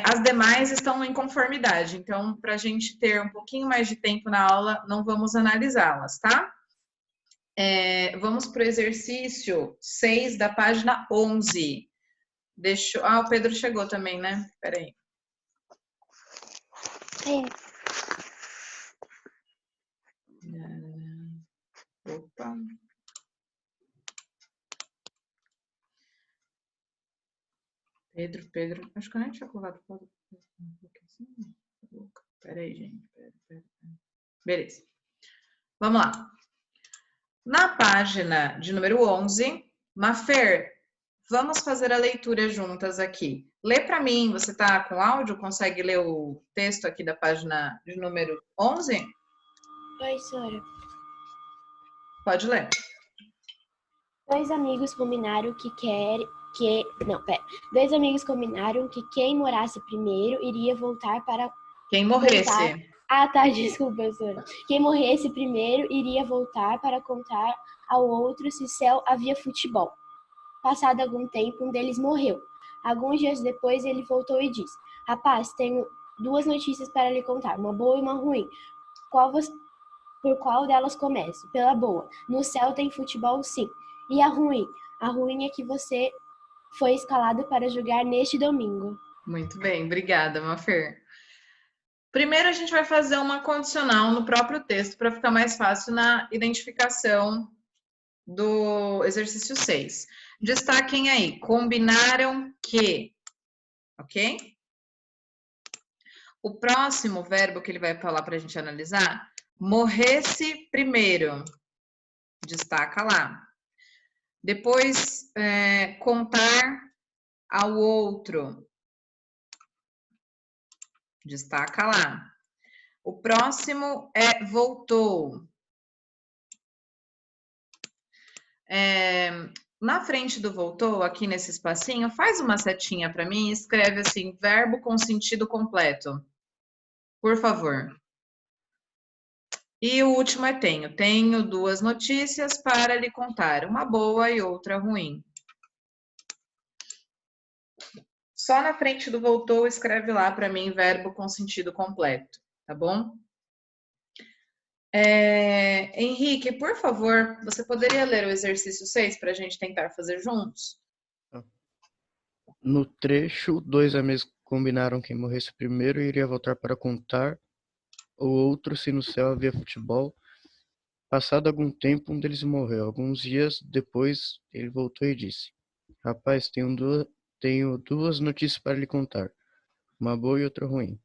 As demais estão em conformidade, então, para a gente ter um pouquinho mais de tempo na aula, não vamos analisá-las, tá? Vamos para o exercício 6 da página 11. O Pedro chegou também, né? Peraí. Opa. Pedro, acho que eu nem tinha colocado foto. Peraí, gente. Pera. Beleza. Vamos lá. Na página de número 11, Mafer, vamos fazer a leitura juntas aqui. Lê para mim, você está com áudio? Consegue ler o texto aqui da página de número 11? Oi, Sora. Pode ler. Dois amigos combinaram Dois amigos combinaram que quem morasse primeiro iria voltar para... Quem morresse. Ah, tá, desculpa, Sora. Quem morresse primeiro iria voltar para contar ao outro se céu havia futebol. Passado algum tempo, um deles morreu. Alguns dias depois, ele voltou e disse: Rapaz, tenho duas notícias para lhe contar, uma boa e uma ruim. Por qual delas começo? Pela boa. No céu tem futebol, sim. E a ruim? A ruim é que você foi escalado para jogar neste domingo. Muito bem, obrigada, Mafer. Primeiro, a gente vai fazer uma condicional no próprio texto para ficar mais fácil na identificação do exercício 6. Destaquem aí, combinaram que, ok? O próximo verbo que ele vai falar para a gente analisar, morresse primeiro, destaca lá. Depois, contar ao outro, destaca lá. O próximo é voltou. Na frente do voltou, aqui nesse espacinho, faz uma setinha para mim e escreve assim, verbo com sentido completo. Por favor. E o último é tenho. Tenho duas notícias para lhe contar, uma boa e outra ruim. Só na frente do voltou, escreve lá para mim verbo com sentido completo, tá bom? Henrique, por favor, você poderia ler o exercício 6 para a gente tentar fazer juntos? No trecho, dois amigos combinaram que quem morresse primeiro iria voltar para contar ao outro se no céu havia futebol. Passado algum tempo, um deles morreu. Alguns dias depois, ele voltou e disse: Rapaz, tenho duas notícias para lhe contar, uma boa e outra ruim.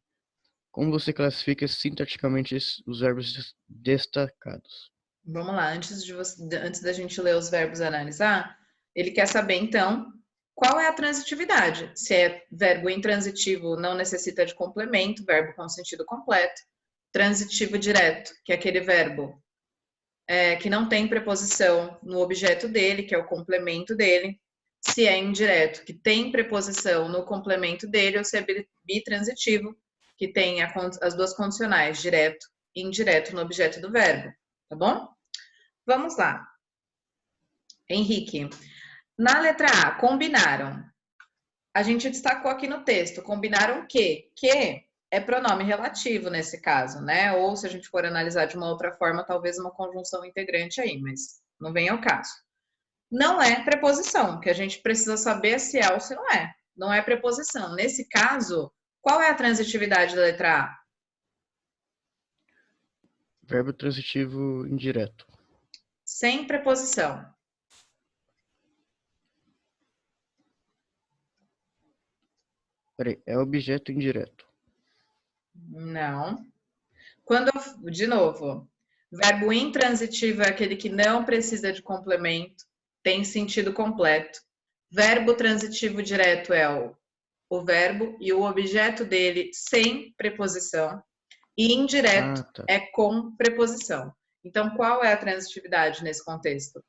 Como você classifica sintaticamente os verbos destacados? Vamos lá, antes da gente ler os verbos e analisar, ele quer saber, então, qual é a transitividade. Se é verbo intransitivo, não necessita de complemento, verbo com sentido completo. Transitivo direto, que é aquele verbo que não tem preposição no objeto dele, que é o complemento dele. Se é indireto, que tem preposição no complemento dele, ou se é bitransitivo, que tem as duas condicionais, direto e indireto no objeto do verbo, tá bom? Vamos lá. Henrique, na letra A, combinaram. A gente destacou aqui no texto, combinaram que é pronome relativo nesse caso, né? Ou se a gente for analisar de uma outra forma, talvez uma conjunção integrante aí, mas não vem ao caso. Não é preposição, que a gente precisa saber se é ou se não é. Não é preposição. Nesse caso, qual é a transitividade da letra A? Verbo transitivo indireto. Sem preposição. Peraí, é objeto indireto. Não. De novo, Verbo intransitivo é aquele que não precisa de complemento, tem sentido completo. Verbo transitivo direto é o verbo e o objeto dele sem preposição. E indireto é com preposição. Então, qual é a transitividade nesse contexto?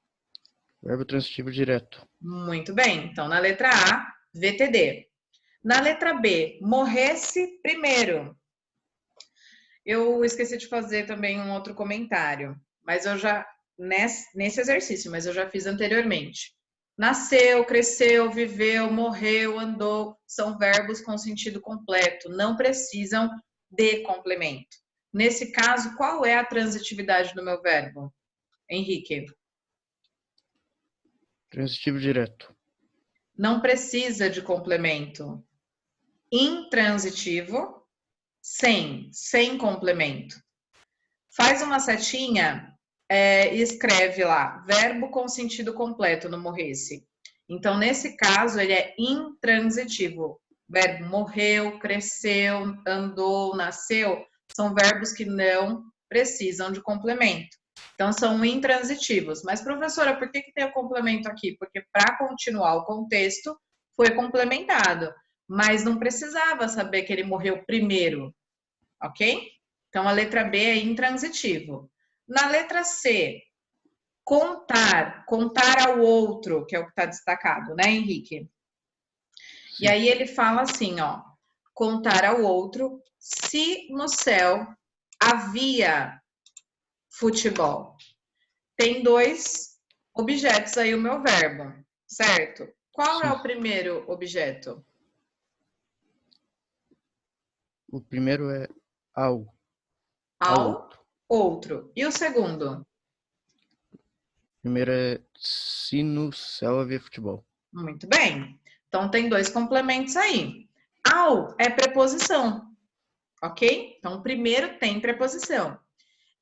Verbo transitivo direto. Muito bem. Então, na letra A, VTD. Na letra B, morresse primeiro. Eu esqueci de fazer também um outro comentário, mas eu já, nesse exercício, mas eu já fiz anteriormente. Nasceu, cresceu, viveu, morreu, andou, são verbos com sentido completo, não precisam de complemento. Nesse caso, qual é a transitividade do meu verbo? Henrique? Transitivo direto. Não precisa de complemento. Intransitivo, sem complemento. Faz uma setinha e escreve lá, verbo com sentido completo no morresse. Então, nesse caso, ele é intransitivo. Verbo morreu, cresceu, andou, nasceu, são verbos que não precisam de complemento. Então, são intransitivos. Mas, professora, por que tem o complemento aqui? Porque para continuar o contexto, foi complementado. Mas não precisava saber que ele morreu primeiro, ok? Então, a letra B é intransitivo. Na letra C, contar ao outro, que é o que está destacado, né, Henrique? Sim. E aí ele fala assim, ó, contar ao outro se no céu havia futebol. Tem dois objetos aí o meu verbo, certo? Qual é o primeiro objeto? O primeiro é ao. Ao outro. E o segundo? O primeiro é se no céu havia futebol. Muito bem. Então, tem dois complementos aí. Ao é preposição, ok? Então, o primeiro tem preposição.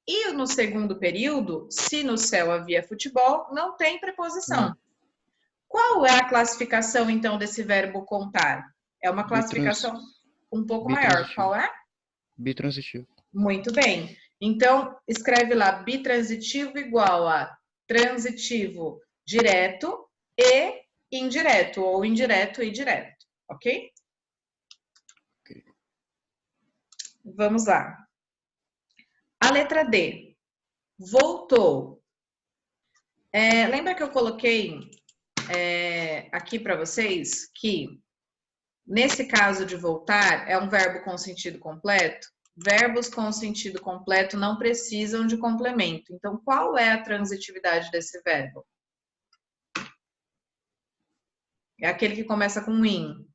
E no segundo período, se no céu havia futebol, não tem preposição. Qual é a classificação, então, desse verbo contar? É uma classificação um pouco maior. Qual é? Bitransitivo. Muito bem. Então, escreve lá, bitransitivo igual a transitivo direto e indireto, ou indireto e direto, ok? Vamos lá. A letra D. Voltou. Lembra que eu coloquei aqui para vocês que, nesse caso de voltar, é um verbo com sentido completo? Verbos com sentido completo não precisam de complemento. Então, qual é a transitividade desse verbo? É aquele que começa com in.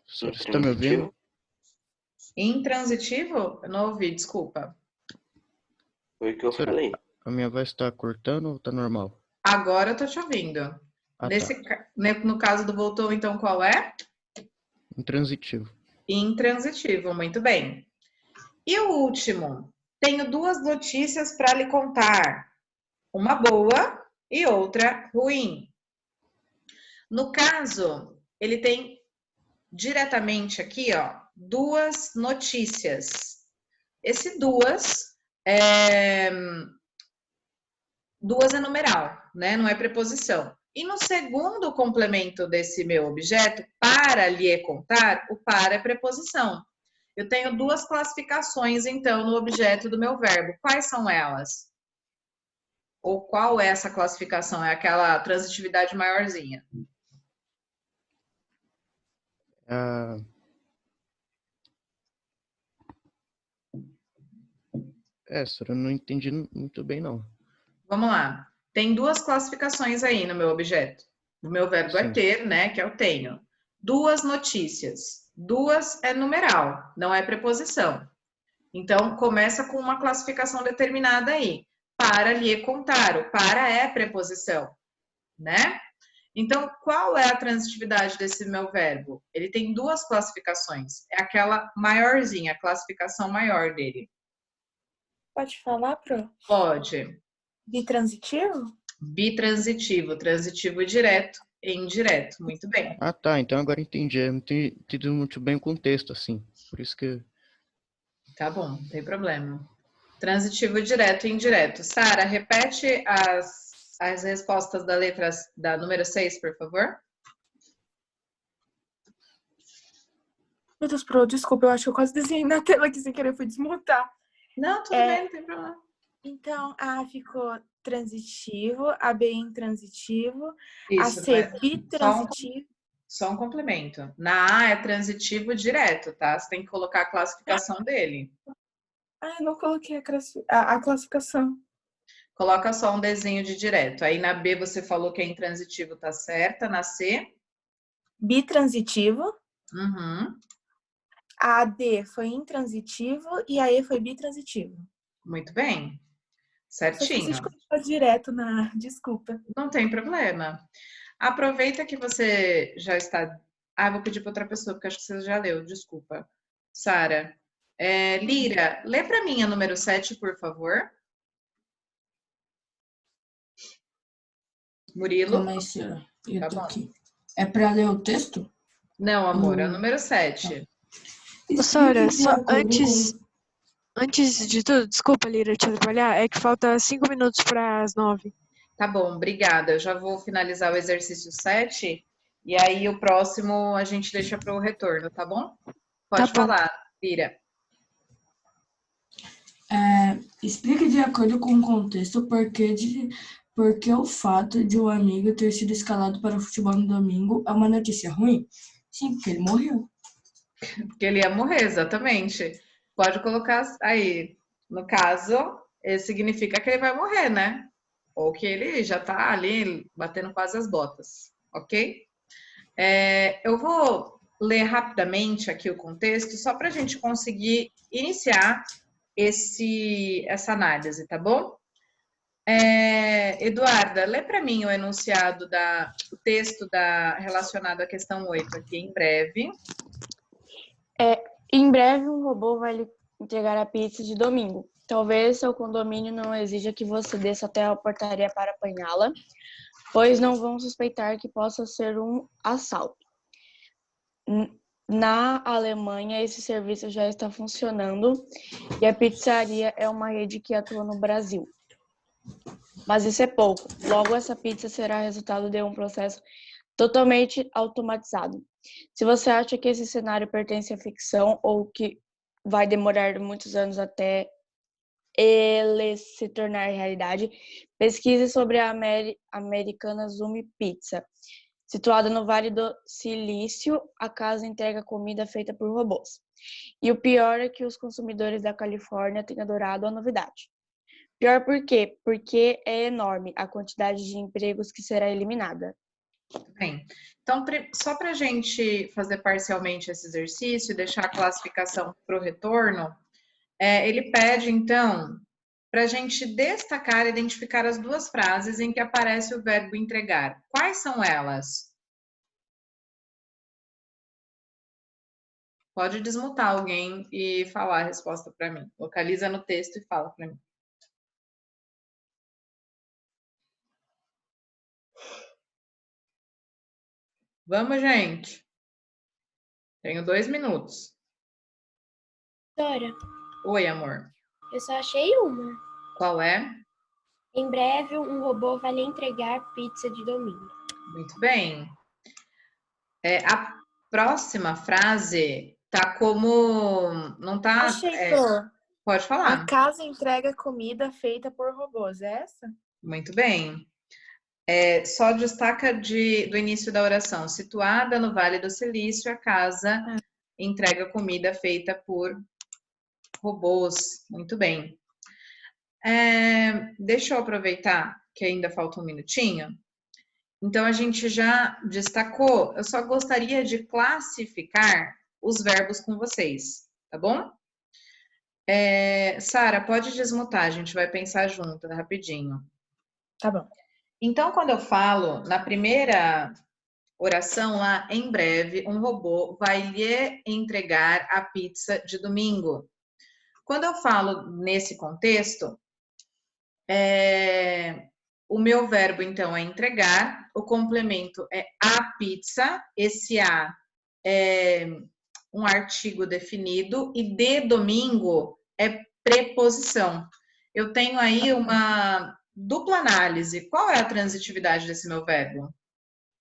Você está me ouvindo? Intransitivo? Eu não ouvi, desculpa. Foi o que eu falei. A minha voz está cortando ou está normal? Agora eu tô te ouvindo. No caso do voltou, então, qual é? Intransitivo. Intransitivo, muito bem. E o último? Tenho duas notícias para lhe contar. Uma boa e outra ruim. No caso, ele tem diretamente aqui, ó, duas notícias. Esse duas é numeral, né? Não é preposição. E no segundo complemento desse meu objeto, para lhe contar, o para é preposição. Eu tenho duas classificações, então, no objeto do meu verbo. Quais são elas? Ou qual é essa classificação? É aquela transitividade maiorzinha? Senhora, eu não entendi muito bem, não. Vamos lá. Tem duas classificações aí no meu objeto. O meu verbo é ter, né? Que é o tenho. Duas notícias. Duas é numeral, não é preposição. Então, começa com uma classificação determinada aí. Para lhe contar. O para é preposição, né? Então, qual é a transitividade desse meu verbo? Ele tem duas classificações. É aquela maiorzinha, a classificação maior dele. Pode falar, Pro? Pode. Bitransitivo? Bitransitivo, transitivo direto e indireto. Muito bem. Ah, tá. Então agora entendi. Eu não entendi muito bem o contexto, assim. Por isso que... Tá bom, não tem problema. Transitivo direto e indireto. Sara, repete as respostas da número 6, por favor. Meu Deus, Pro, desculpa, eu acho que eu quase desenhei na tela aqui sem querer, fui desmontar. Não, tudo bem, não tem problema. Então, A ficou transitivo, a B intransitivo, Isso, a C bitransitivo. Só um complemento. Na A é transitivo direto, tá? Você tem que colocar a classificação dele. Ah, eu não coloquei a classificação. Coloca só um desenho de direto. Aí na B você falou que é intransitivo, tá certa. Na C? Bitransitivo. Uhum. A D foi intransitivo e a E foi bitransitivo. Muito bem. Só esqueci Certinho. de colocar direto na... Desculpa. Não tem problema. Aproveita que você já está... Ah, vou pedir para outra pessoa, porque acho que você já leu. Desculpa. Sara. Lira, lê para mim a número 7, por favor. Murilo. Calma aí, senhora. Eu Tá tô bom. aqui. É para ler o texto? Não, amor, é o número 7. Ô, Sora, só antes de tudo, desculpa, Lira, te atrapalhar, é que falta 5 minutos para as 9. Tá bom, obrigada. Eu já vou finalizar o exercício 7 e aí o próximo a gente deixa para o retorno, tá bom? Pode falar, Lira. Explique de acordo com o contexto porque o fato de um amigo ter sido escalado para o futebol no domingo é uma notícia ruim? Sim, porque ele morreu. Porque ele ia morrer, exatamente. Pode colocar aí. No caso, significa que ele vai morrer, né? Ou que ele já tá ali batendo quase as botas, ok? Eu vou ler rapidamente aqui o contexto, só para a gente conseguir iniciar essa análise, tá bom? Eduarda, lê para mim o enunciado o texto relacionado à questão 8 aqui em breve. Em breve, um robô vai lhe entregar a pizza de domingo. Talvez seu condomínio não exija que você desça até a portaria para apanhá-la, pois não vão suspeitar que possa ser um assalto. Na Alemanha, esse serviço já está funcionando e a pizzaria é uma rede que atua no Brasil. Mas isso é pouco. Logo, essa pizza será resultado de um processo totalmente automatizado. Se você acha que esse cenário pertence à ficção ou que vai demorar muitos anos até ele se tornar realidade, pesquise sobre a americana Zumi Pizza. Situada no Vale do Silício, a casa entrega comida feita por robôs. E o pior é que os consumidores da Califórnia têm adorado a novidade. Pior por quê? Porque é enorme a quantidade de empregos que será eliminada. Bem, então, só para a gente fazer parcialmente esse exercício e deixar a classificação para o retorno, ele pede, então, para a gente destacar e identificar as duas frases em que aparece o verbo entregar. Quais são elas? Pode desmutar alguém e falar a resposta para mim. Localiza no texto e fala para mim. Vamos, gente. Tenho 2 minutos. Dora, Oi, amor. eu só achei uma. Qual é? Em breve, um robô vai lhe entregar pizza de domingo. Muito bem. A próxima frase tá como... Não tá... Achei, Flor. Pode falar. A casa entrega comida feita por robôs, é essa? Muito bem. Só destaca do início da oração. Situada no Vale do Silício, a casa entrega comida feita por robôs. Muito bem. Deixa eu aproveitar que ainda falta um minutinho. Então, a gente já destacou. Eu só gostaria de classificar os verbos com vocês, tá bom? Sara, pode desmutar, a gente vai pensar junto, rapidinho. Tá bom. Então, quando eu falo na primeira oração lá, em breve, um robô vai lhe entregar a pizza de domingo. Quando eu falo nesse contexto, o meu verbo, então, é entregar, o complemento é a pizza, esse a é um artigo definido e de domingo é preposição. Eu tenho aí uma dupla análise. Qual é a transitividade desse meu verbo?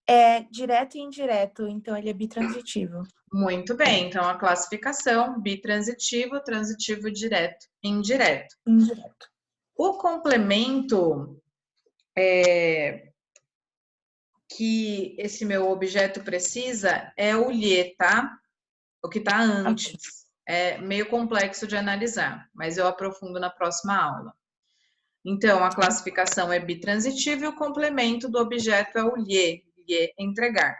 É direto e indireto, então ele é bitransitivo. Muito bem, então a classificação, bitransitivo, transitivo direto, indireto. Indireto. O complemento que esse meu objeto precisa é o lhe, tá? O que tá antes. É meio complexo de analisar, mas eu aprofundo na próxima aula. Então, a classificação é bitransitivo e o complemento do objeto é o lhe, entregar.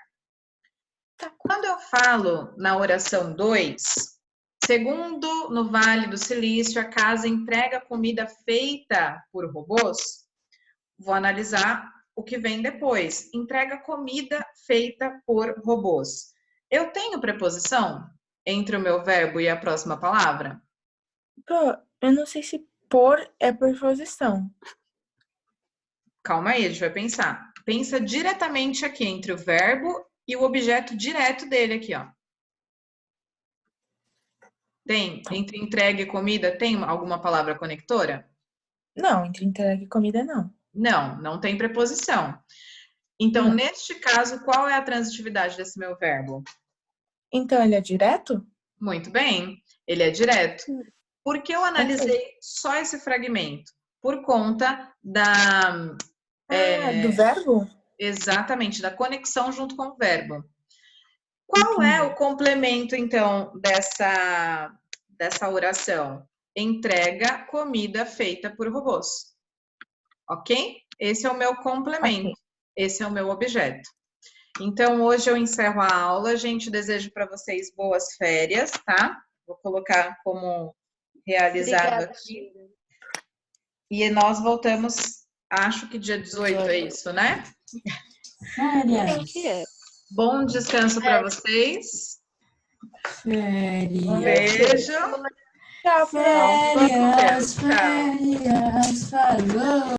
Quando eu falo na oração 2, segundo no Vale do Silício, a casa entrega comida feita por robôs, vou analisar o que vem depois. Entrega comida feita por robôs. Eu tenho preposição entre o meu verbo e a próxima palavra? Pô, eu não sei se por é preposição. Calma aí, a gente vai pensar. Pensa diretamente aqui entre o verbo e o objeto direto dele aqui, ó. Tem? Entre entrega e comida, tem alguma palavra conectora? Não, entre entrega e comida, não. Não, não tem preposição. Então, neste caso, qual é a transitividade desse meu verbo? Então, ele é direto? Muito bem, ele é direto. Por que eu analisei só esse fragmento? Por conta do verbo? Exatamente, da conexão junto com o verbo. Qual é o complemento, então, dessa oração? Entrega comida feita por robôs. Ok? Esse é o meu complemento. Esse é o meu objeto. Então, hoje eu encerro a aula. Gente, desejo para vocês boas férias, tá? Vou colocar como realizado aqui. E nós voltamos, acho que dia 18 é isso, né? Férias. Bom descanso para vocês. Férias. Um beijo. Tchau, Férias, férias, falou.